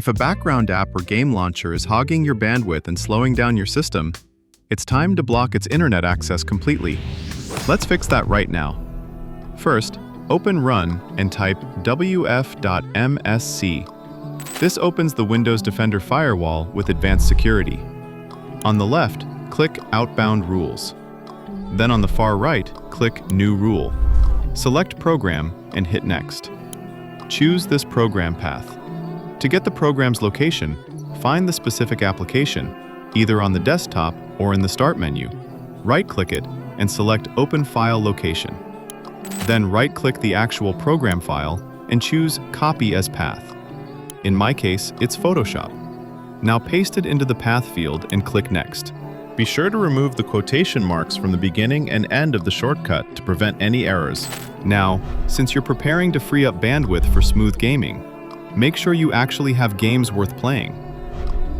If a background app or game launcher is hogging your bandwidth and slowing down your system, it's time to block its internet access completely. Let's fix that right now. First, open Run and type wf.msc. This opens the Windows Defender Firewall with advanced security. On the left, click Outbound Rules. Then on the far right, click New Rule. Select Program and hit Next. Choose this program path. To get the program's location, find the specific application, either on the desktop or in the Start menu. Right-click it and select Open File Location. Then right-click the actual program file and choose Copy as Path. In my case, it's Photoshop. Now paste it into the path field and click Next. Be sure to remove the quotation marks from the beginning and end of the shortcut to prevent any errors. Now, since you're preparing to free up bandwidth for smooth gaming, make sure you actually have games worth playing.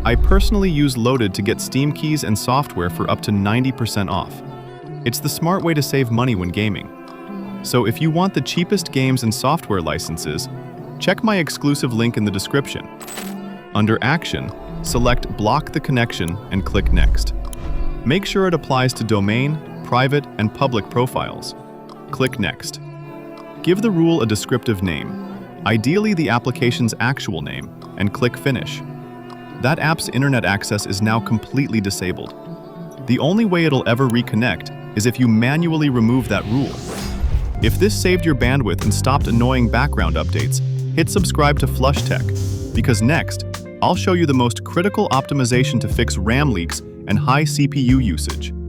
I personally use Loaded to get Steam keys and software for up to 90% off. It's the smart way to save money when gaming. So if you want the cheapest games and software licenses, check my exclusive link in the description. Under Action, select Block the Connection and click Next. Make sure it applies to domain, private, and public profiles. Click Next. Give the rule a descriptive name, ideally the application's actual name, and click Finish. That app's internet access is now completely disabled. The only way it'll ever reconnect is if you manually remove that rule. If this saved your bandwidth and stopped annoying background updates, hit subscribe to Flush Tech, because next, I'll show you the most critical optimization to fix RAM leaks and high CPU usage.